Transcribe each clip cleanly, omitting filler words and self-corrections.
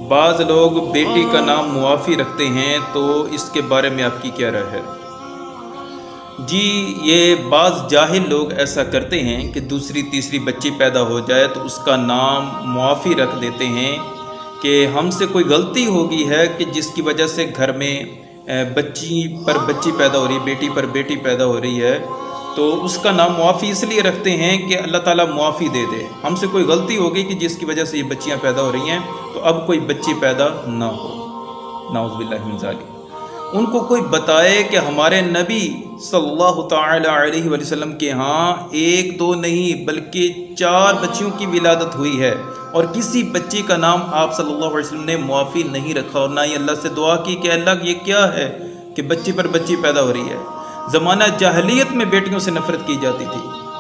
بعض लोग बेटी का नाम मुआफ़ी रखते हैं, तो इसके बारे में आपकी क्या राय है? जी, ये बाज़ जाहिल लोग ऐसा करते हैं कि दूसरी तीसरी बच्ची पैदा हो जाए तो उसका नाम मुआफ़ी रख देते हैं कि हमसे कोई गलती हो गई है कि जिसकी वजह से घर में बच्ची पर बच्ची पैदा हो रही है, बेटी पर बेटी पैदा हो रही है, तो उसका नाम मुआफ़ी इसलिए रखते हैं कि अल्लाह ताला मुआफ़ी दे दे। हमसे कोई गलती हो गई कि जिसकी वजह से ये बच्चियां पैदा हो रही हैं, तो अब कोई बच्ची पैदा ना हो, नाउज़ु बिल्लाहि मिन ज़ालिक। उनको कोई बताए कि हमारे नबी सल्लल्लाहु तआला अलैहि वसल्लम के यहाँ एक दो नहीं बल्कि 4 बच्चियों की विलादत हुई है और किसी बच्ची का नाम आप सल्लल्लाहु अलैहि वसल्लम ने मुआफ़ी नहीं रखा और ना ही अल्लाह से दुआ की कि अल्लाह ये क्या है कि बच्ची पर बच्ची पैदा हो रही है। ज़माना जाहिलियत में बेटियों से नफ़रत की जाती थी,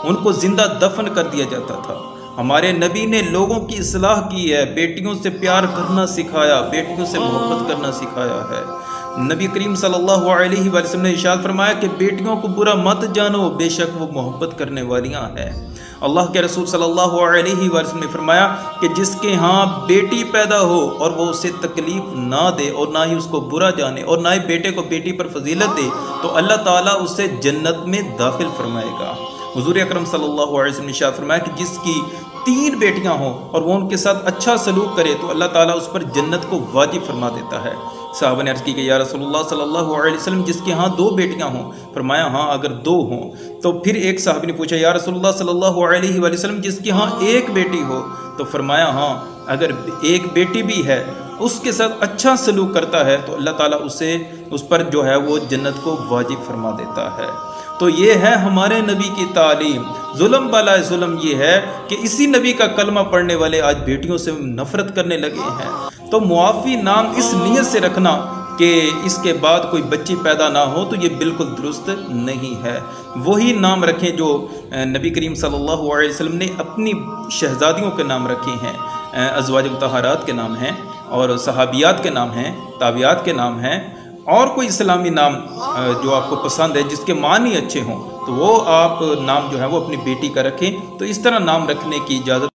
उनको ज़िंदा दफन कर दिया जाता था। हमारे नबी ने लोगों की इस्लाह की है, बेटियों से प्यार करना सिखाया, बेटियों से मोहब्बत करना सिखाया है। नबी करीम सल्लल्लाहु अलैहि वसल्लम ने इरशाद फरमाया कि बेटियों को बुरा मत जानो, बेशक वो मोहब्बत करने वालियाँ हैं। अल्लाह के रसूल सल्लल्लाहु अलैहि वसल्लम ने फरमाया कि जिसके यहाँ बेटी पैदा हो और वो उसे तकलीफ़ ना दे और ना ही उसको बुरा जाने और ना ही बेटे को बेटी पर फजीलत दे, तो अल्लाह ताला उसे जन्नत में दाखिल फरमाएगा। हुज़ूर अकरम सल्लल्लाहु अलैहि वसल्लम ने इरशाद फरमाया कि जिसकी 3 बेटियां हों और वो उनके साथ अच्छा सलूक करे तो अल्लाह ताला उस पर जन्नत को वाजिब फरमा देता है। साहबा ने अर्ज़ की कि या रसूलुल्लाह सल्लल्लाहु अलैहि वसल्लम जिसके यहाँ 2 बेटियां हों? फरमाया हाँ, अगर 2 हों। तो फिर एक साहबी ने पूछा या रसूलुल्लाह सल्लल्लाहु अलैहि वसल्लम जिसके यहाँ 1 बेटी हो? तो फरमाया हाँ, अगर 1 बेटी भी है उसके साथ अच्छा सलूक करता है तो अल्लाह ताला उस पर जो है वो जन्नत को वाजिब फरमा देता है। तो ये है हमारे नबी की तालीम। जुल्म वाला जुल्म ये है कि इसी नबी का कलमा पढ़ने वाले आज बेटियों से नफरत करने लगे हैं। तो मुआफ़ी नाम इस नीयत से रखना कि इसके बाद कोई बच्ची पैदा ना हो, तो ये बिल्कुल दुरुस्त नहीं है। वही नाम रखें जो नबी करीम सल्लल्लाहु अलैहि वसल्लम ने अपनी शहज़ादियों के नाम रखे हैं। अज़वाज मुतहरात के नाम हैं और सहाबियात के नाम हैं, ताबियात के नाम हैं, और कोई इस्लामी नाम जो आपको पसंद है जिसके मानी अच्छे हों, तो वो आप नाम जो है वो अपनी बेटी का रखें। तो इस तरह नाम रखने की इजाज़त